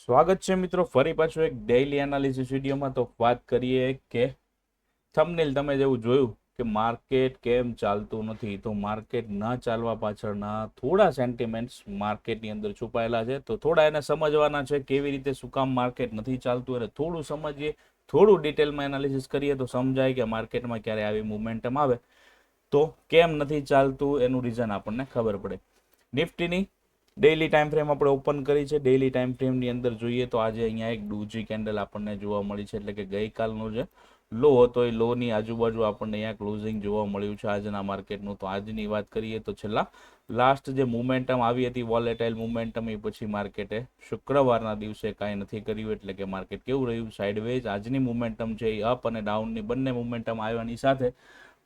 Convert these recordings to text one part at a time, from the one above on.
સ્વાગત છે મિત્રો ફરી પાછું એક ડેઇલી એનાલિસિસ વિડીયોમાં. તો વાત કરીએ કે થંબનેલ તમે જેવું જોયું કે માર્કેટ કેમ ચાલતું નથી, તો માર્કેટ ન ચાલવા પાછળના થોડા સેન્ટિમેન્ટ્સ માર્કેટની અંદર છુપાયેલા છે. તો થોડા એને સમજવાના છે કેવી રીતે શું કામ માર્કેટ નથી ચાલતું, અને થોડું સમજીએ, થોડું ડિટેલમાં એનાલિસિસ કરીએ તો સમજાય કે માર્કેટમાં ક્યારે આવી મોમેન્ટમ આવે તો કેમ નથી ચાલતું, એનું રીઝન આપણને ખબર પડે. નિફ્ટીની ડેઇલી ટાઈમ ફ્રેમ આપણે ઓપન કરી છે. ડેઇલી ટાઈમ ફ્રેમની અંદર જોઈએ તો આજે અહીંયા એક ડૂજી કેન્ડલ આપણને જોવા મળી છે, એટલે કે ગઈકાલનો જે લો હતો એ લોની આજુબાજુ આપણને અહીંયા ક્લોઝિંગ જોવા મળ્યું છે આજના માર્કેટનું. તો આજની વાત કરીએ તો છેલ્લા લાસ્ટ જે મુમેન્ટમ આવી હતી વોલેટાઇલ મુમેન્ટમ, એ પછી માર્કેટે શુક્રવારના દિવસે કાંઈ નથી કર્યું, એટલે કે માર્કેટ કેવું રહ્યું, સાઇડવેઝ. આજની મુમેન્ટમ છે એ અપ અને ડાઉનની બંને મુમેન્ટમ આવવાની સાથે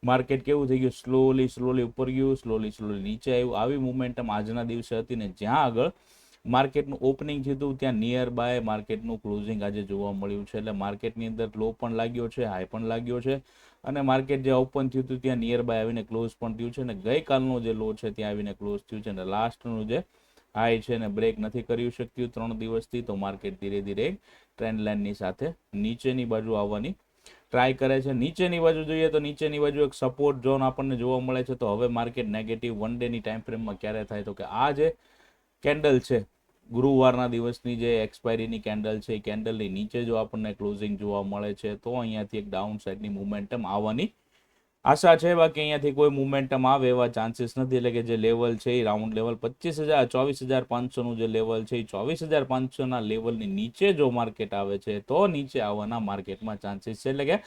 માર્કેટ કેવું થઈ ગયું, સ્લોલી ઉપર ગયું, સ્લોલી નીચે આવ્યું. આવી મુમેન્ટમ આજના દિવસે હતી, ને જ્યાં આગળ માર્કેટનું ઓપનિંગ થયું હતું ત્યાં નિયર બાય માર્કેટનું ક્લોઝિંગ આજે જોવા મળ્યું છે. એટલે માર્કેટની અંદર લો પણ લાગ્યો છે, હાઈ પણ લાગ્યો છે, અને માર્કેટ જે ઓપન થયું હતું ત્યાં નિયર બાય આવીને ક્લોઝ પણ થયું છે, અને ગઈકાલનો જે લો છે ત્યાં આવીને ક્લોઝ થયું છે, અને લાસ્ટનું જે હાઈ છે ને બ્રેક નથી કરી શક્યું 3 દિવસથી. તો માર્કેટ ધીરે ધીરે ટ્રેન્ડ લાઇનની સાથે નીચેની બાજુ આવવાની ટ્રાય કરે છે. નીચેની બાજુ જોઈએ તો નીચેની બાજુ એક સપોર્ટ ઝોન આપણને જોવા મળે છે. તો હવે માર્કેટ નેગેટિવ 1 ડેની ટાઈમ ફ્રેમમાં ક્યારે થાય, તો કે આ જે કેન્ડલ છે ગુરુવારના દિવસની જે એક્સપાયરીની કેન્ડલ છે, એ કેન્ડલની નીચે જો આપણને ક્લોઝિંગ જોવા મળે છે તો અહીંયાથી એક ડાઉન સાઇડની મુમેન્ટમ આવવાની આશા છે. બાકી અહીંયાથી કોઈ મુમેન્ટમ આવે એવા ચાન્સીસ નથી. એટલે કે જે લેવલ છે એ રાઉન્ડ લેવલ 24,500નું જે લેવલ છે એ 24,500ના લેવલની નીચે જો માર્કેટ આવે છે તો નીચે આવવાના માર્કેટમાં ચાન્સીસ છે. એટલે કે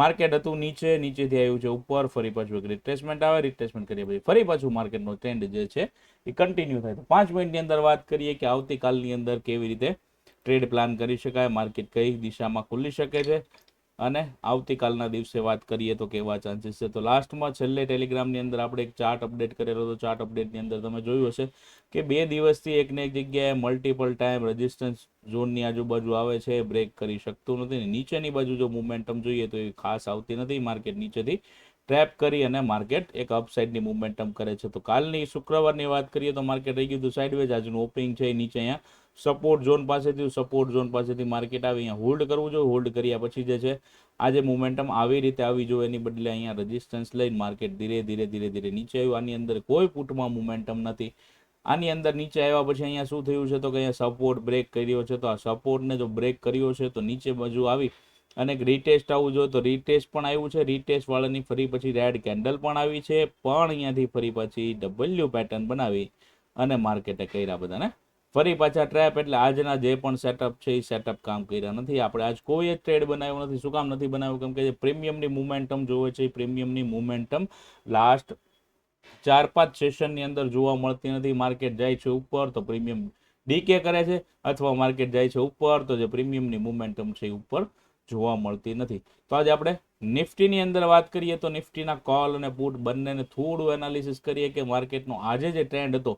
માર્કેટ હતું નીચેથી આવ્યું છે ઉપર, ફરી પાછું એક રિટ્રેસમેન્ટ આવે, રિટ્રેસમેન્ટ કર્યા પછી ફરી પાછું માર્કેટનો ટ્રેન્ડ જે છે એ કન્ટિન્યુ થાય. તો 5 મિનિટની અંદર વાત કરીએ કે આવતીકાલની અંદર કેવી રીતે ટ્રેડ પ્લાન કરી શકાય, માર્કેટ કઈ દિશામાં ખુલી શકે છે, અને આવતીકાલના દિવસે વાત કરીએ તો કેવા ચાન્સીસ છે. તો લાસ્ટમાં છેલ્લે ટેલિગ્રામની અંદર આપણે એક ચાર્ટ અપડેટ કરેલો હતો. ચાર્ટ અપડેટની અંદર તમે જોયું હશે કે 2 દિવસથી એકને એક જગ્યાએ મલ્ટિપલ ટાઈમ રેઝિસ્ટન્સ ઝોનની આજુબાજુ આવે છે, બ્રેક કરી શકતું નથી. નીચેની બાજુ જો મુમેન્ટમ જોઈએ તો એ ખાસ આવતી નથી. માર્કેટ નીચેથી ટ્રેપ કરી અને માર્કેટ એક અપસાઇડની મુમેન્ટમ કરે છે. તો કાલની શુક્રવારની વાત કરીએ તો માર્કેટ રહી ગયું હતું સાઇડવેઝ. આજનું ઓપનિંગ છે નીચે અહીંયા સપોર્ટ ઝોન પાસેથી, સપોર્ટ ઝોન પાસેથી માર્કેટ આવી અહીંયા હોલ્ડ કરવું જોઈએ. હોલ્ડ કર્યા પછી જે છે આજે મુમેન્ટમ આવી રીતે આવી જોઈએ, એની બદલે અહીંયા રેઝિસ્ટન્સ લઈને માર્કેટ ધીરે નીચે આવ્યું. આની અંદર કોઈ પુટમાં મુમેન્ટમ નથી. આની અંદર નીચે આવ્યા પછી અહીંયા શું થયું છે તો કે અહીંયા સપોર્ટ બ્રેક કર્યો છે. તો આ સપોર્ટને જો બ્રેક કર્યો છે તો નીચે બાજુ આવી અને એક રીટેસ્ટ આવવું જોઈએ. તો રીટેસ્ટ પણ આવ્યું છે. રીટેસ્ટ વાળાની ફરી પછી રેડ કેન્ડલ પણ આવી છે, પણ અહીંયાથી ફરી પછી ડબલ્યુ પેટર્ન બનાવી અને માર્કેટે કર્યા બધાને ફરી પાછા ટ્રેપ. એટલે આજના જે પણ સેટઅપ છે એ સેટઅપ કામ કર્યા નથી. આપણે આજ કોઈ જ ટ્રેડ બનાવ્યો નથી. શું કામ નથી બનાવ્યું? કેમ કે જે પ્રીમિયમની મુમેન્ટમ જોવે છે એ પ્રીમિયમની મુમેન્ટમ લાસ્ટ 4-5 સેશનની અંદર જોવા મળતી નથી. માર્કેટ જાય છે ઉપર તો પ્રીમિયમ ડીકે કરે છે, અથવા માર્કેટ જાય છે ઉપર તો જે પ્રીમિયમની મુમેન્ટમ છે એ ઉપર જોવા મળતી નથી. તો આજે આપણે નિફ્ટીની અંદર વાત કરીએ તો નિફ્ટીના કોલ અને પુટ બંનેને થોડું એનાલિસિસ કરીએ કે માર્કેટનો આજે જે ટ્રેન્ડ હતો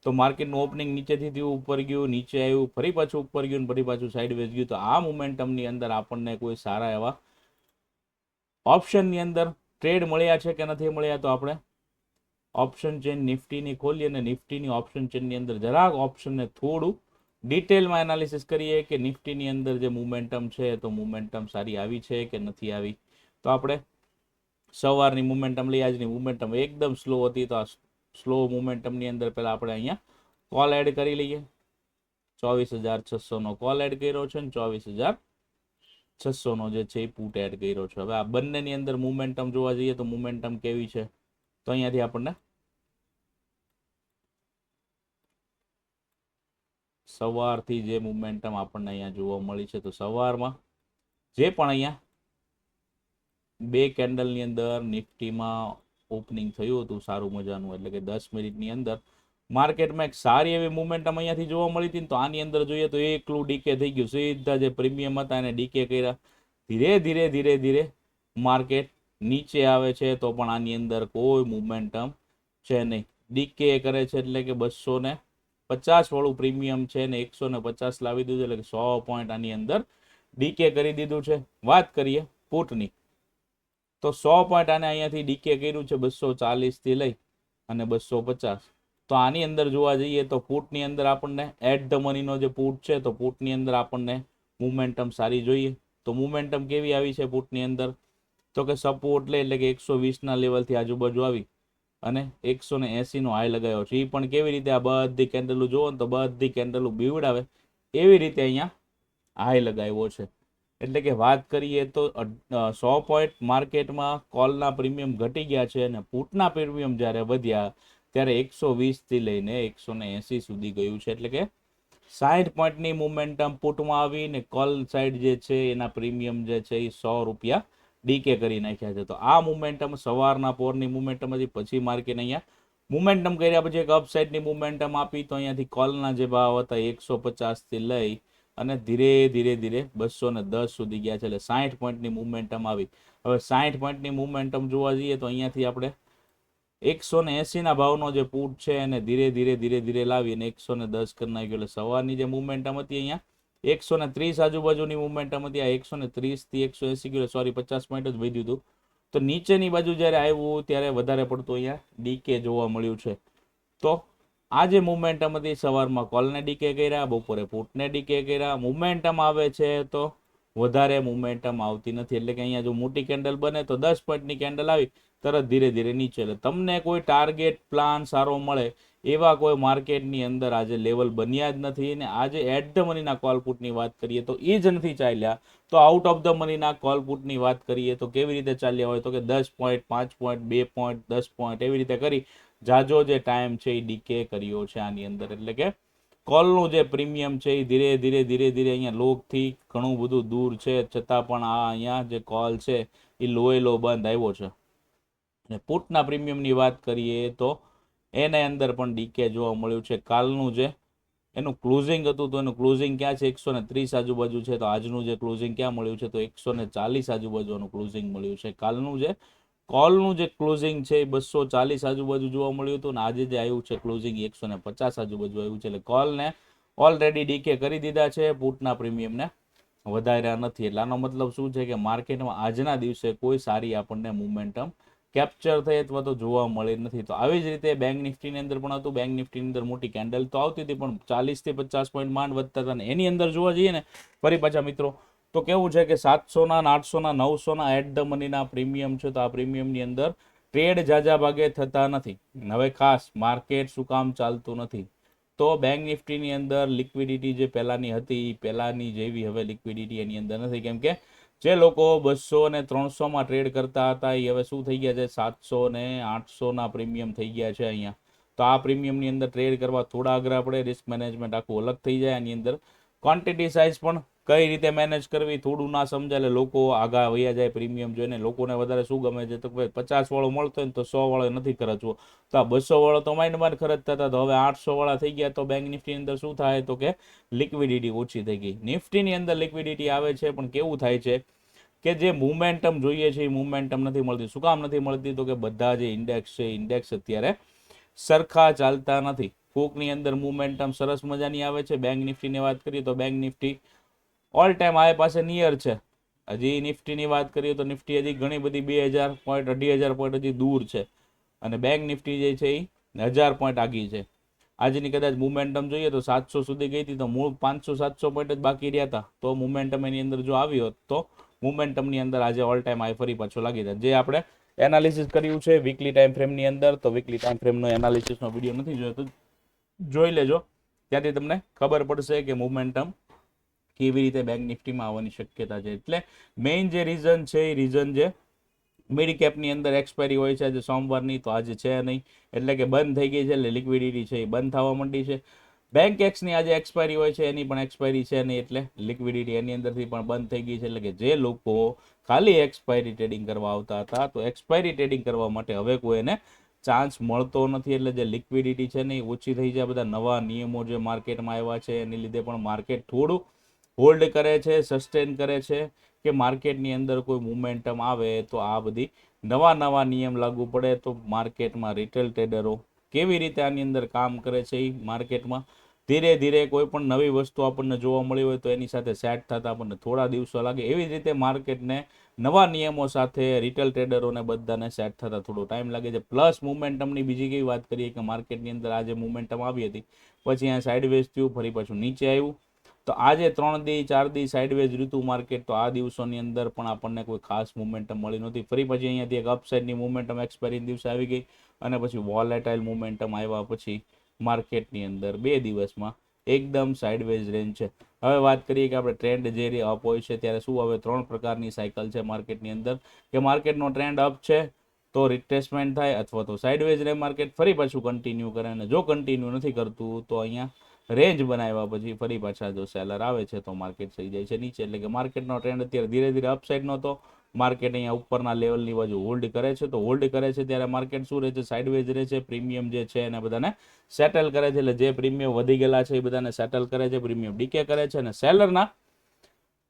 તો માર્કેટનું ઓપનિંગ નીચેથી થયું, ઉપર ગયું, નીચે આવ્યું, ફરી પાછું ઉપર ગયું, ફરી પાછું સાઇડવેઝ ગયું. તો આ મોમેન્ટમની અંદર આપણને કોઈ સારા એવા ઓપ્શનની અંદર ટ્રેડ મળ્યા છે કે નથી મળ્યા? તો આપણે ઓપ્શન ચેન નિફ્ટીની ખોલીએ અને નિફ્ટીની ઓપ્શન ચેનની અંદર જરાક ઓપ્શનને થોડું ડિટેલમાં એનાલિસિસ કરીએ કે નિફ્ટીની અંદર જે મોમેન્ટમ છે તો મોમેન્ટમ સારી આવી છે કે નથી આવી. તો આપણે સવારની મોમેન્ટમ લઈ. આજની મોમેન્ટમ એકદમ સ્લો હતી. તો આ સ્લો મોમેન્ટમની અંદર પહેલા આપણે અહીંયા કોલ એડ કરી લઈએ. 24,600નો કોલ એડ કર્યો છે ને 24,600નો જે છે એ પુટ એડ કર્યો છે. હવે આ બંનેની અંદર મોમેન્ટમ જોવા જઈએ તો મોમેન્ટમ કેવી છે, તો અહીંયાથી આપણને સવારથી જે મોમેન્ટમ આપણને અહીંયા જોવા મળી છે, તો સવારમાં જે પણ અહીંયા 2 કેન્ડલની અંદર નિફ્ટીમાં ઓપનિંગ થયું હતું સારું મજાનું, એટલે કે 10 મિનિટની અંદર માર્કેટમાં એક સારી એવી મુમેન્ટમ અહીંયાથી જોવા મળી હતી. તો આની અંદર જોઈએ તો એકલું ડીકે થઈ ગયું. સીધા જે પ્રીમિયમ હતા એને ડીકે કર્યા. ધીરે માર્કેટ નીચે આવે છે તો પણ આની અંદર કોઈ મુમેન્ટમ છે નહીં. ડીકે કરે છે એટલે કે 250 વાળું પ્રીમિયમ છે ને 150 લાવી દીધું, એટલે કે 100 પોઈન્ટ આની અંદર ડીકે કરી દીધું છે. વાત કરીએ પુટની તો 100 પોઈન્ટ આને અહીંયાથી ડીકે કર્યું છે 240 થી લઈ અને 250. તો આની અંદર જોવા જઈએ તો પુટની અંદર આપણને એટ ધ મનીનો જે પુટ છે તો પુટની અંદર આપણને મોમેન્ટમ સારી જોઈએ. તો મોમેન્ટમ કેવી આવી છે પુટની અંદર, તો કે સપોર્ટ લે એટલે કે 120 ના લેવલથી આજુબાજુ આવી અને 180 નો હાઈ લગાવ્યો છે. એ પણ કેવી રીતે, આ બધી કેન્ડલો જોવો ને તો બધી કેન્ડલો બીવડાવે એવી રીતે અહીંયા હાઈ લગાવ્યો છે. એટલે કે વાત કરીએ તો 100 પોઈન્ટ માર્કેટમાં કોલના પ્રીમિયમ ઘટી ગયા છે અને પુટના પ્રીમિયમ જ્યારે વધ્યા ત્યારે 120 થી લઈને 180 સુધી ગયું છે. એટલે કે 60 પોઈન્ટની મોમેન્ટમ પુટમાં આવી ને કોલ સાઈડ જે છે એના પ્રીમિયમ જે છે એ 100 રૂપિયા ડીકે કરી નાખ્યા છે. તો આ મોમેન્ટમ સવારના પોરની મોમેન્ટમ હતી. પછી માર્કેટ અહીંયા મોમેન્ટમ કર્યા પછી એક અપસાઇડની મોમેન્ટમ આપી તો અહીંયાથી કોલના જે ભાવ હતા 150 થી લઈ અને ધીરે ધીરે 210 સુધી ગયા છે. એટલે 60 પોઈન્ટની મોમેન્ટમ આવી. હવે 60 પોઈન્ટની મોમેન્ટમ જોવા જઈએ તો અહીંયાથી આપણે 180 ના ભાવનો જે પુટ છે એને ધીરે ધીરે લાવી અને 110 કરી નાખ્યો. એટલે સવારની જે મોમેન્ટમ હતી અહીંયા 130 આજુબાજુની મોમેન્ટમ હતી. આ 130 થી 180 ગયો, સોરી 50 પોઈન્ટ જ વધ્યું હતું. તો નીચેની બાજુ જ્યારે આવ્યું ત્યારે વધારે પડતું અહીંયા ડીકે જોવા મળ્યું છે. તો આ જે મોમેન્ટમ હતી સવારમાં કોલને ડીકે કર્યા, બપોરે પુટને ડીકે કર્યા. મોમેન્ટમ આવે છે તો વધારે મોમેન્ટમ આવતી નથી. એટલે કે અહીંયા જો મોટી કેન્ડલ બને તો 10 પોઈન્ટની કેન્ડલ આવી તરત ધીરે નીચે. એટલે તમને કોઈ ટાર્ગેટ પ્લાન સારો મળે એવા કોઈ માર્કેટની અંદર આજે લેવલ બન્યા જ નથી. અને આજે એટ ધ મનીના કોલ પુટની વાત કરીએ તો એ જ નથી ચાલ્યા. તો આઉટ ઓફ ધ મનીના કોલ પુટની વાત કરીએ તો કેવી રીતે ચાલ્યા હોય, તો કે 10 પોઈન્ટ, 5 પોઈન્ટ, 2 પોઈન્ટ, 10 પોઈન્ટ એવી રીતે કરી જાજો જે ટાઈમ છે એ ડીકે કર્યો છે આની અંદર. એટલે કે કોલનું જે પ્રીમિયમ છે એ ધીરે અહીંયા લોગથી ઘણું બધું દૂર છે, છતાં પણ આ અહીંયા જે કોલ છે એ લોએ લો બંધ આવ્યો છે. અને પુટના પ્રીમિયમની વાત કરીએ તો એને અંદર પણ ડીકે જોવા મળ્યું છે. કાલનું જે એનું ક્લોઝિંગ હતું તો એનું ક્લોઝિંગ ક્યાં છે 130 આજુબાજુ છે. તો આજનું જે ક્લોઝિંગ ક્યાં મળ્યું છે તો 140 આજુબાજુનું ક્લોઝિંગ મળ્યું છે. કાલનું જે કોલનું જે ક્લોઝિંગ છે એ 240 આજુબાજુ જોવા મળ્યું હતું અને આજે જે આવ્યું છે ક્લોઝિંગ 150 આજુબાજુ આવ્યું છે. એટલે કોલને ઓલરેડી ડીકે કરી દીધા છે, પુટના પ્રીમિયમને વધાર્યા નથી. એટલે આનો મતલબ શું છે કે માર્કેટમાં આજના દિવસે કોઈ સારી આપણને મોમેન્ટમ કેપ્ચર થઈ અથવા તો જોવા મળી નથી. તો આવી જ રીતે બેંક નિફ્ટીની અંદર પણ હતું. બેંક નિફ્ટીની અંદર મોટી કેન્ડલ તો આવતી હતી પણ 40 થી 50 પોઈન્ટ માંડ વધતા હતા. અને એની અંદર જોવા જઈએ ને ફરી પાછા મિત્રો તો કેવું છે કે 700ના, 800ના, 900ના એટ ધ મનીના પ્રીમિયમ છે. તો આ પ્રીમિયમની અંદર ટ્રેડ જાજા ભાગે થતા નથી. હવે ખાસ માર્કેટ શું કામ ચાલતું નથી, તો બેંક નિફ્ટીની અંદર લિક્વિડિટી જે પહેલાની હતી પહેલાની જેવી હવે લિક્વિડિટી એની અંદર નથી. કેમ કે જે લોકો 200 ને 300માં ટ્રેડ કરતા હતા એ હવે શું થઈ ગયા છે 700 ને 800ના પ્રીમિયમ થઈ ગયા છે અહીંયા. તો આ પ્રીમિયમની અંદર ટ્રેડ કરવા થોડા અઘરા પડે. રિસ્ક મેનેજમેન્ટ આખું અલગ થઈ જાય. એની અંદર ક્વોન્ટિટી સાઇઝ પણ કઈ રીતે મેનેજ કરવી થોડું ના સમજાય. એટલે લોકો આગા વયા જાય પ્રીમિયમ જોઈને. લોકોને વધારે શું ગમે છે તો ભાઈ 50 વાળો મળતો હોય ને તો 100 વાળો નથી ખર્ચવો. તો આ 200 વાળો તો માંડ ખર્ચતા હતા, તો હવે 800 વાળા થઈ ગયા. તો બેંક નિફ્ટીની અંદર શું થાય તો કે લિક્વિડિટી ઓછી થઈ ગઈ. નિફ્ટીની અંદર લિક્વિડિટી આવે છે પણ કેવું થાય છે કે જે મોમેન્ટમ જોઈએ છે એ મોમેન્ટમ નથી મળતી. શું કામ નથી મળતી તો કે બધા જે ઇન્ડેક્સ છે ઇન્ડેક્સ અત્યારે સરખા ચાલતા નથી. કોકની અંદર મોમેન્ટમ સરસ મજાની આવે છે. બેંક નિફ્ટીની વાત કરીએ તો bank Nifty all time high પાસે નિયર છે. હજી નિફ્ટીની વાત કરીએ તો નિફ્ટી હજી ઘણી બધી 2000 પોઈન્ટ, 2500 પોઈન્ટ હજી દૂર છે અને બેંક નિફ્ટી જે છે એ 1000 પોઈન્ટ આગી છે. આજની કદાચ મોમેન્ટમ જોઈએ તો 700 સુધી ગઈ હતી, તો મૂળ 500-700 પોઈન્ટ જ બાકી રહ્યા હતા. તો મોમેન્ટમ એની અંદર જો આવી હોત તો મોમેન્ટમની અંદર આજે ઓલ ટાઈમ હાઈ ફરી પાછો લાગી જાય. જે આપણે એનાલિસિસ કર્યું છે વીકલી ટાઈમ ફ્રેમની અંદર, તો વીકલી ટાઈમ ફ્રેમનો એનાલિસિસનો વિડીયો નથી જોયો તો જોઈ લેજો. ત્યાંથી તમને ખબર પડશે કે મોમેન્ટમ કેવી રીતે બેંક નિફ્ટીમાં આવવાની શક્યતા છે. એટલે મેઇન જે રીઝન છે એ રીઝન જે મિડ કેપની અંદર એક્સપાયરી હોય છે આજે સોમવારની, તો આજે છે નહીં. એટલે કે બંધ થઈ ગઈ છે. એટલે લિક્વિડિટી છે એ બંધ થવા માંડી છે. બેંક એક્સની આજે એક્સપાયરી હોય છે એની પણ એક્સપાયરી છે નહીં, એટલે લિક્વિડિટી એની અંદરથી પણ બંધ થઈ ગઈ છે. એટલે કે જે લોકો ખાલી એક્સપાયરી ટ્રેડિંગ કરવા આવતા હતા તો એક્સપાયરી ટ્રેડિંગ કરવા માટે હવે કોઈ એને ચાન્સ મળતો નથી. એટલે જે લિક્વિડિટી છે ને એ ઓછી થઈ જાય. બધા નવા નિયમો જે માર્કેટમાં આવ્યા છે એની લીધે પણ માર્કેટ થોડું હોલ્ડ કરે છે, સસ્ટેન કરે છે કે માર્કેટની અંદર કોઈ મોમેન્ટમ આવે તો આ બધી નવા નિયમ લાગુ પડે તો માર્કેટમાં રિટેલ ટ્રેડરો કેવી રીતે આની અંદર કામ કરે છે એ માર્કેટમાં ધીરે ધીરે કોઈ પણ નવી વસ્તુ આપણને જોવા મળી હોય તો એની સાથે સેટ થતા આપણને થોડા દિવસો લાગે. એવી જ રીતે માર્કેટને નવા નિયમો સાથે રિટેલ ટ્રેડરોને બધાને સેટ થતા થોડો ટાઈમ લાગે છે. પ્લસ મુમેન્ટમની બીજી કેવી વાત કરીએ કે માર્કેટની અંદર આજે મુમેન્ટમ આવી હતી, પછી અહીંયા સાઇડવેઝ થયું, ફરી પાછું નીચે આવ્યું. તો આજે 3 દી 4 દી સાઇડવેઝ રીતું માર્કેટ, તો આ દિવસોની અંદર પણ આપણને કોઈ ખાસ મુમેન્ટમ મળી નહોતી. ફરી પછી અહીંયાથી એક અપસાઇડની મુમેન્ટમ એક્સપાયરી દિવસે આવી ગઈ અને પછી વોલેટાઇલ મુમેન્ટમ આવ્યા પછી માર્કેટની અંદર 2 દિવસમાં એકદમ સાઇડવેઝ રેન્જ છે. હવે વાત કરીએ કે આપણે ટ્રેન્ડ જે અપ હોય છે ત્યારે શું હવે 3 પ્રકારની સાયકલ છે માર્કેટની અંદર, કે માર્કેટનો ટ્રેન્ડ અપ છે તો રિટ્રેસમેન્ટ થાય અથવા તો સાઇડવેઝ રહે માર્કેટ, ફરી પાછું કન્ટિન્યુ કરે, અને જો કન્ટિન્યુ નથી કરતું તો અહીંયા રેન્જ બનાવ્યા પછી ફરી પાછા જો સેલર આવે છે તો માર્કેટ થઈ જાય છે નીચે. એટલે કે માર્કેટનો ટ્રેન્ડ અત્યારે ધીરે ધીરે અપસાઇડનો હતો, માર્કેટ અહીંયા ઉપરના લેવલની બાજુ હોલ્ડ કરે છે. તો હોલ્ડ કરે છે ત્યારે માર્કેટ શું રહે છે, સાઇડવેઝ રહે છે. પ્રીમિયમ જે છે એને બધાને સેટલ કરે છે, એટલે જે પ્રીમિયમ વધી ગયેલા છે એ બધાને સેટલ કરે છે, પ્રીમિયમ ડીકે કરે છે, અને સેલરના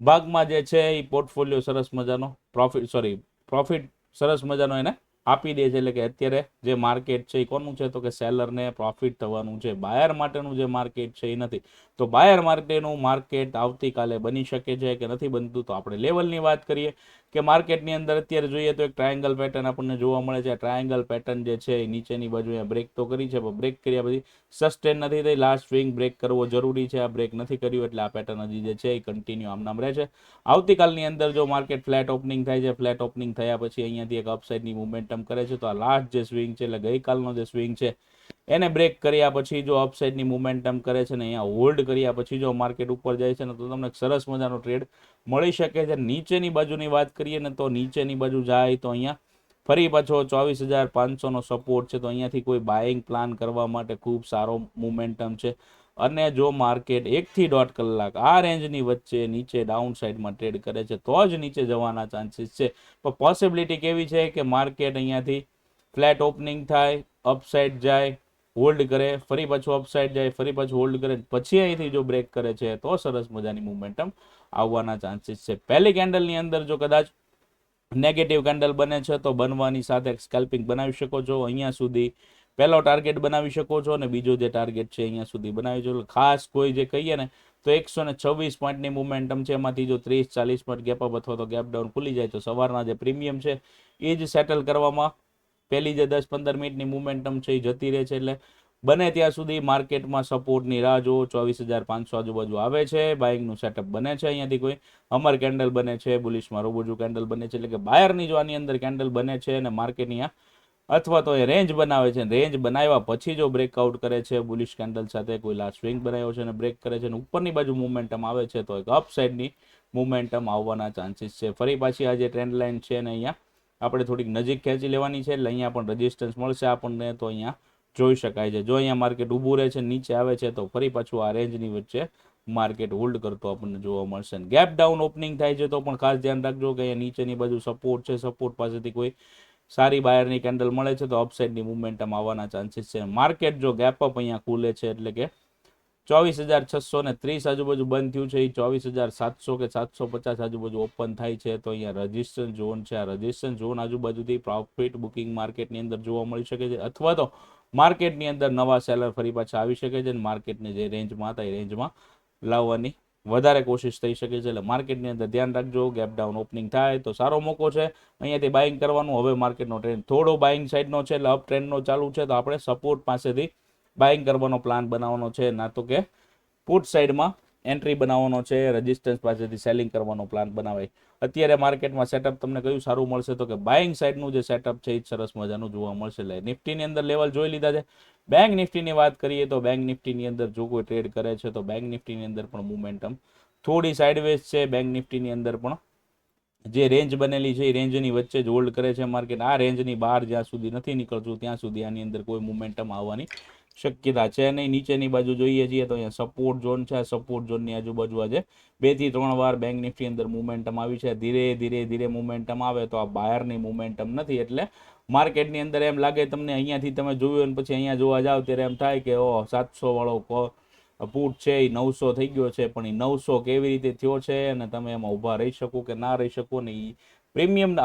ભાગમાં જે છે એ પોર્ટફોલિયો સરસ મજાનો પ્રોફિટ સરસ મજાનો એને આપી દે છે. એટલે કે અત્યારે જે માર્કેટ છે એ કોનું છે, તો કે સેલરને પ્રોફિટ થવાનું છે. બાયર માટેનું જે માર્કેટ છે એ નથી. તો બાયર માટેનું માર્કેટ આવતીકાલે બની શકે છે કે નથી બનતું. તો આપણે લેવલની વાત કરીએ કે માર્કેટની અંદર અત્યારે જોઈએ તો એક ટ્રાયંગલ પેટર્ન આપણને જોવા મળે છે. ટ્રાયંગલ પેટર્ન જે છે એ નીચેની બાજુ અહીંયા બ્રેક તો કરી છે, પણ બ્રેક કર્યા પછી સસ્ટેન નથી થઈ. લાસ્ટ સ્વિંગ બ્રેક કરવો જરૂરી છે, આ બ્રેક નથી કર્યું એટલે આ પેટર્ન હજી જે છે એ કન્ટિન્યુ આમનામ રહે છે. આવતીકાલની અંદર જો માર્કેટ ફ્લેટ ઓપનિંગ થાય છે, ફ્લેટ ઓપનિંગ થયા પછી અહીંયાથી એક અપસાઇડની મુમેન્ટમ કરે છે, તો આ લાસ્ટ જે સ્વિંગ છે એટલે ગઈકાલનો જે સ્વિંગ છે એને બ્રેક કર્યા પછી જો અપસાઇડની મુમેન્ટમ કરે છે ને અહીંયા હોલ્ડ કર્યા પછી જો માર્કેટ ઉપર જાય છે ને તો તમને સરસ મજાનો ટ્રેડ મળી શકે છે. નીચેની બાજુની વાત કરીએ ને તો નીચેની બાજુ જાય તો અહીંયા ફરી પાછો 24,500નો સપોર્ટ છે, તો અહીંયાથી કોઈ બાઇંગ પ્લાન કરવા માટે ખૂબ સારો મુમેન્ટમ છે. અને જો માર્કેટ 1 થી 1.5 કલાક આ રેન્જની વચ્ચે નીચે ડાઉન સાઇડમાં ટ્રેડ કરે છે તો જ નીચે જવાના ચાન્સીસ છે. પણ પોસિબિલિટી કેવી છે કે માર્કેટ અહીંયાથી ફ્લેટ ઓપનિંગ થાય, અપસાઇડ જાય, હોલ્ડ કરે, ફરી પાછું અપસાઇડ જાય, ફરી પાછું હોલ્ડ કરે, પછી અહીંથી જો બ્રેક કરે છે તો સરસ મજાની મુમેન્ટમ આવવાના ચાન્સીસ છે. પહેલી કેન્ડલની અંદર જો કદાચ નેગેટિવ કેન્ડલ બને છે તો બનવાની સાથે સ્કેલ્પિંગ બનાવી શકો છો. અહીંયા સુધી પહેલો ટાર્ગેટ બનાવી શકો છો અને બીજો જે ટાર્ગેટ છે અહીંયા સુધી બનાવી શકો. ખાસ કોઈ જે કહીએ ને તો 126 પોઈન્ટની મુમેન્ટમ છે, એમાંથી જો 30-40 પોઈન્ટ ગેપ અપ અથવા તો ગેપ ડાઉન ખુલી જાય તો સવારના જે પ્રીમિયમ છે એ જ સેટલ કરવામાં પહેલી જે 10-15 મિનિટની મુમેન્ટમ છે એ જતી રહે છે. એટલે બને ત્યાં સુધી માર્કેટમાં સપોર્ટની રાહ જો 24,500 આજુબાજુ આવે છે, બાઇંગનું સેટઅપ બને છે, અહીંયાથી કોઈ અમર કેન્ડલ બને છે, બુલિશમાં રોબોજુ કેન્ડલ બને છે, એટલે કે બાયરની જો આની અંદર કેન્ડલ બને છે અને માર્કેટની અથવા તો એ રેન્જ બનાવે છે, રેન્જ બનાવ્યા પછી જો બ્રેકઆઉટ કરે છે બુલિશ કેન્ડલ સાથે, કોઈ લાસ્ટ સ્વિંગ બનાવ્યો છે અને બ્રેક કરે છે અને ઉપરની બાજુ મુમેન્ટમ આવે છે તો એક અપસાઇડની મુમેન્ટમ આવવાના ચાન્સીસ છે. ફરી પાછી આ જે ટ્રેન્ડ લાઇન છે ને અહીંયા આપણે થોડીક નજીક ખેંચી લેવાની છે, એટલે અહીંયા પણ રેઝિસ્ટન્સ મળશે આપણને, તો અહીંયા જોઈ શકાય છે. જો અહીંયા માર્કેટ ઊભું રહે છે, નીચે આવે છે તો ફરી પાછું આ રેન્જની વચ્ચે માર્કેટ હોલ્ડ કરતો આપણને જોવા મળશે. ગેપ ડાઉન ઓપનિંગ થાય છે તો પણ ખાસ ધ્યાન રાખજો કે અહીંયા નીચેની બાજુ સપોર્ટ છે, સપોર્ટ પાસેથી કોઈ સારી બાયરની કેન્ડલ મળે છે તો અપસાઇડની મુમેન્ટમ આવવાના ચાન્સીસ છે. માર્કેટ જો ગેપ અપ અહીંયા ખુલે છે એટલે કે 24,630 આજુબાજુ બંધ થયું છે, એ 24,700 કે 750 આજુબાજુ ઓપન થાય છે તો અહીંયા રજિસ્ટન્સ ઝોન છે. આ રજિસ્ટન્સ ઝોન આજુબાજુથી પ્રોફિટ બુકિંગ માર્કેટની અંદર જોવા મળી શકે છે, અથવા તો માર્કેટની અંદર નવા સેલર ફરી પાછા આવી શકે છે અને માર્કેટને જે રેન્જમાં હતા એ રેન્જમાં લાવવાની વધારે કોશિશ થઈ શકે છે. એટલે માર્કેટની અંદર ધ્યાન રાખજો, ગેપ ડાઉન ઓપનિંગ થાય તો સારો મોકો છે અહીંયાથી બાઇંગ કરવાનું. હવે માર્કેટનો ટ્રેન્ડ થોડો બાઇંગ સાઇડનો છે, એટલે અપ ટ્રેન્ડનો ચાલુ છે, તો આપણે સપોર્ટ પાસેથી બાઇંગ કરવાનો પ્લાન બનાવવાનો છે, ના તો કે પુટ સાઇડમાં એન્ટ્રી બનાવવાનો છે, રેઝિસ્ટન્સ પાસેથી સેલિંગ કરવાનો પ્લાન બનાવાય. અત્યારે માર્કેટમાં સેટઅપ તમને કયું સારું મળશે, તો કે બાઇંગ સાઇડનું જે સેટઅપ છે એ સરસ મજાનું જોવા મળશે. એટલે નિફ્ટીની અંદર લેવલ જોઈ લીધા છે. બેંક નિફ્ટીની વાત કરીએ તો બેંક નિફ્ટીની અંદર જો કોઈ ટ્રેડ કરે છે તો બેંક નિફ્ટીની અંદર પણ મુમેન્ટમ થોડી સાઇડવેઝ છે. બેંક નિફ્ટીની અંદર પણ જે રેન્જ બનેલી છે એ રેન્જની વચ્ચે જ હોલ્ડ કરે છે માર્કેટ. આ રેન્જની બહાર જ્યાં સુધી નથી નીકળતું ત્યાં સુધી આની અંદર કોઈ મુમેન્ટમ આવવાની શક્યતા છે નહીં. નીચેની બાજુ જોઈએ છીએ તો અહીંયા સપોર્ટ ઝોન છે, સપોર્ટ ઝોનની આજુબાજુ આજે 2 થી 3 વાર બેંક નિફ્ટી અંદર મુમેન્ટમ આવી છે. ધીરે ધીરે મુમેન્ટમ આવે તો આ બાયરની મુમેન્ટમ નથી, એટલે માર્કેટની અંદર એમ લાગે તમને અહીંયાથી તમે જોયું અને પછી અહીંયા જોવા જાવ ત્યારે એમ થાય કે 700 વાળો પુટ છે એ 900 થઈ ગયો છે, પણ એ 900 કેવી રીતે થયો છે અને તમે એમાં ઊભા રહી શકો કે ના રહી શકો ને એ પ્રીમિયમ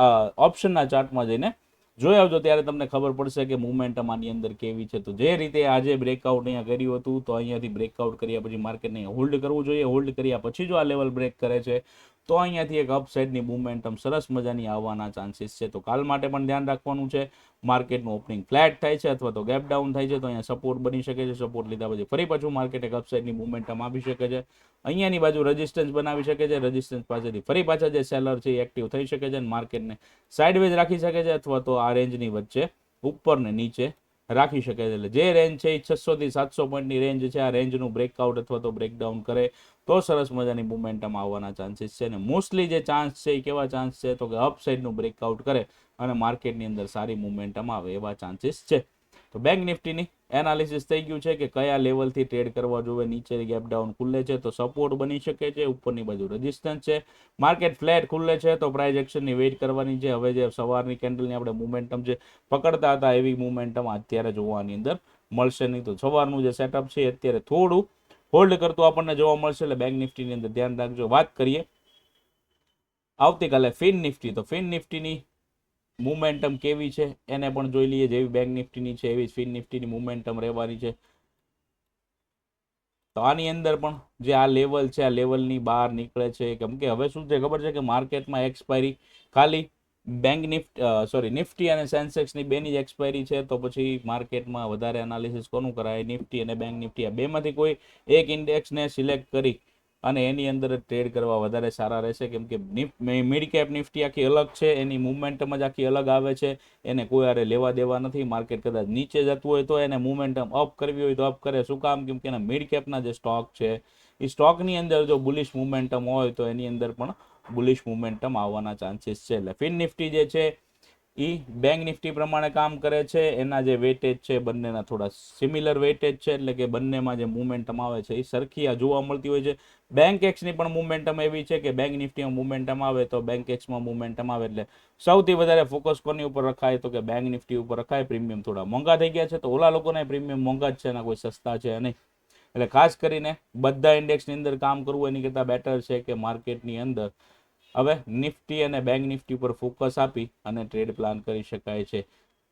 ઓપ્શનના ચાર્ટમાં જઈને જોઈ આવજો ત્યારે તમને ખબર પડશે કે મોમેન્ટમ આની અંદર કેવી છે. તો જે રીતે આજે બ્રેકઆઉટ અહીંયા કર્યું હતું તો અહીંયાથી બ્રેકઆઉટ કર્યા પછી માર્કેટને હોલ્ડ કરવું જોઈએ. હોલ્ડ કર્યા પછી જો આ લેવલ બ્રેક કરે છે તો અહીંયાથી એક અપસાઇડની મોમેન્ટમ સરસ મજાની આવવાના ચાન્સીસ છે. તો કાલ માટે પણ ધ્યાન રાખવાનું છે. માર્કેટનું ઓપનિંગ ફ્લેટ થાય છે અથવા તો ગેપ ડાઉન થાય છે તો અહીંયા સપોર્ટ બની શકે છે. સપોર્ટ લીધા પછી ફરી પાછું માર્કેટ એક અપસાઇડની મોમેન્ટમ આપી શકે છે. અહીંયાની બાજુ રેઝિસ્ટન્સ બનાવી શકે છે. રેઝિસ્ટન્સ પાસેથી ફરી પાછા જે સેલર છે એ એક્ટિવ થઈ શકે છે અને માર્કેટને સાઇડવેઝ રાખી શકે છે અથવા તો આ રેન્જની વચ્ચે ઉપર ને નીચે રાખી શકે છે. એટલે જે રેન્જ છે એ 600 થી 700 પોઈન્ટની રેન્જ છે. આ રેન્જનું બ્રેકઆઉટ અથવા તો બ્રેકડાઉન કરે તો સરસ મજાની મોમેન્ટમ આવવાના ચાન્સીસ છે. અને મોસ્ટલી જે ચાન્સ છે એ કેવા ચાન્સ છે તો કે અપસાઇડનું બ્રેકઆઉટ કરે અને માર્કેટની અંદર સારી મોમેન્ટમ આવે એવા ચાન્સીસ છે. તો બેંક નિફ્ટીની એનાલિસિસ થઈ ગયું છે કે કયા લેવલથી ટ્રેડ કરવા જોઈએ. નીચે ગેપ ડાઉન ખુલે છે તો સપોર્ટ બની શકે છે. ઉપરની બાજુ રેઝિસ્ટન્સ છે. માર્કેટ ફ્લેટ ખુલે છે તો પ્રાઇસ એક્શનની વેઇટ કરવાની છે. હવે જે સવારની કેન્ડલની આપણે મોમેન્ટમ જે પકડતા હતા એવી મોમેન્ટમ અત્યારે જોવાની અંદર મળશે નહીં. તો સવારનું જે સેટઅપ છે અત્યારે થોડું હોલ્ડ કરતું આપણને જોવા મળશે. એટલે બેંક નિફ્ટીની અંદર ધ્યાન રાખજો. વાત કરીએ આવતીકાલે ફિન નિફ્ટી. તો ફિન નિફ્ટીની મોમેન્ટમ કેવી છે એને પણ જોઈ લઈએ. જેવી બેંક નિફ્ટીની છે એવી ફિન નિફ્ટીની મોમેન્ટમ રહેવાની છે. તો આની અંદર પણ જે આ લેવલ છે આ લેવલની બહાર નીકળે છે. કેમ કે હવે શું છે ખબર છે કે માર્કેટમાં એક્સપાયરી ખાલી બેંક નિફ્ટી અને સેન્સેક્સની બેની જ એક્સપાયરી છે. તો પછી માર્કેટમાં વધારે એનાલિસિસ કોનું કરાય? નિફ્ટી અને બેંક નિફ્ટી આ બેમાંથી કોઈ એક ઇન્ડેક્સને સિલેક્ટ કરી અને એની અંદર ટ્રેડ કરવા વધારે સારા રહેશે. કેમ કે મિડ કેપ નિફ્ટી આખી અલગ છે. એની મુવમેન્ટમ જ આખી અલગ આવે છે. એને કોઈ આરે લેવા દેવા નથી. માર્કેટ કદાચ નીચે જતું હોય તો એને મુવમેન્ટમ અપ કરવી હોય તો અપ કરે. શું કામ? કેમ કે એના મિડ કેપના જે સ્ટોક છે એ સ્ટોકની અંદર જો બુલિશ મુવમેન્ટમ હોય તો એની અંદર પણ બુલિશ મુવમેન્ટમ આવવાના ચાન્સીસ છે. એટલે ફિન નિફ્ટી જે છે એ બેંક નિફ્ટી પ્રમાણે કામ કરે છે. એના જે વેટેજ છે બંનેના થોડા સિમિલર વેટેજ છે. એટલે કે બંનેમાં જે મુવમેન્ટમ આવે છે એ સરખી આ જોવા મળતી હોય છે. બેંક એક્સની પણ મુવમેન્ટમ એવી છે કે બેંક નિફ્ટીમાં મુવમેન્ટમ આવે તો બેંક એક્સમાં મુવમેન્ટમ આવે. એટલે સૌથી વધારે ફોકસ કોની ઉપર રખાય તો કે બેંક નિફ્ટી ઉપર રખાય. પ્રીમિયમ થોડા મોંઘા થઈ ગયા છે તો ઓલા લોકોના પ્રીમિયમ મોંઘા જ છે, એના કોઈ સસ્તા છે નહીં. એટલે ખાસ કરીને બધા ઇન્ડેક્સની અંદર કામ કરવું એની કરતાં બેટર છે કે માર્કેટની અંદર હવે નિફ્ટી અને બેંક નિફ્ટી પર ફોકસ આપી અને ટ્રેડ પ્લાન કરી શકાય છે.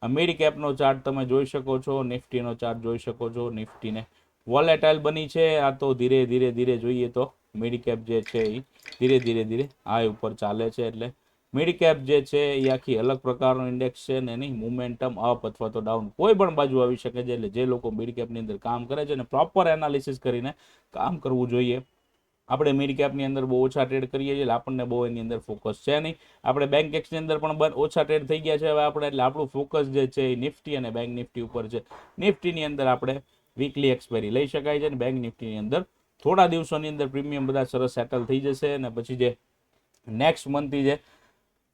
મિડ કેપનો ચાર્ટ તમે જોઈ શકો છો. નિફ્ટીનો ચાર્ટ જોઈ શકો છો. નિફ્ટીને વોલેટાઇલ બની છે. આ તો ધીરે ધીરે જોઈએ તો મિડ કેપ જે છે એ ધીરે ધીરે હાઈ ઉપર ચાલે છે. એટલે મિડ કેપ જે છે એ આખી અલગ પ્રકારનો ઇન્ડેક્સ છે ને એની મુવમેન્ટમ અપ અથવા તો ડાઉન કોઈ પણ બાજુ આવી શકે છે. એટલે જે લોકો મિડ કેપની અંદર કામ કરે છે અને પ્રોપર એનાલિસિસ કરીને કામ કરવું જોઈએ. આપણે મિડ કેપની અંદર બહુ ઓછા ટ્રેડ કરીએ છીએ એટલે આપણને બહુ એની અંદર ફોકસ છે નહીં. આપણે બેંક એક્સની અંદર પણ ઓછા ટ્રેડ થઈ ગયા છે હવે આપણે. એટલે આપણું ફોકસ જે છે એ નિફ્ટી અને બેંક નિફ્ટી ઉપર છે. નિફ્ટીની અંદર આપણે વીકલી એક્સપાયરી લઈ શકાય છે અને બેંક નિફ્ટીની અંદર થોડા દિવસોની અંદર પ્રીમિયમ બધા સરસ સેટલ થઈ જશે. અને પછી જે નેક્સ્ટ મંથથી જે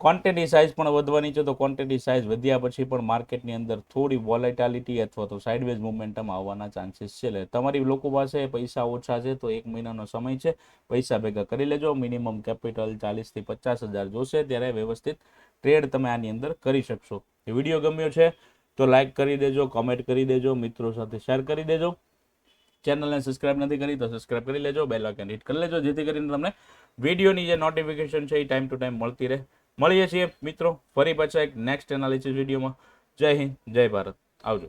ક્વોન્ટિટી સાઇઝ પણ વધવાની છે તો ક્વોન્ટિટી સાઇઝ વધ્યા પછી પણ માર્કેટની અંદર થોડી વોલેટાલિટી અથવા તો સાઇડવેઝ મોમેન્ટમ આવવાના ચાન્સીસ છે. એટલે તમારી લોકો પાસે પૈસા ઓછા છે તો 1 મહિનાનો સમય છે. પૈસા ભેગા કરી લેજો. મિનિમમ કેપિટલ 40 થી 50,000 જોશે ત્યારે વ્યવસ્થિત ટ્રેડ તમે આની અંદર કરી શકશો. વિડીયો ગમ્યો છે તો લાઈક કરી દેજો, કોમેન્ટ કરી દેજો, મિત્રો સાથે શેર કરી દેજો. ચેનલને સબસ્ક્રાઇબ નથી કરી તો સબસ્ક્રાઇબ કરી લેજો. બેલ આઇકન હિટ કરી લેજો જેથી કરીને તમને વિડીયોની જે નોટિફિકેશન છે એ ટાઈમ ટુ ટાઈમ મળતી રહે. મળીએ છીએ મિત્રો ફરી પાછા એક નેક્સ્ટ એનાલિસિસ વિડીયોમાં. જય હિન્દ, જય ભારત. આવજો.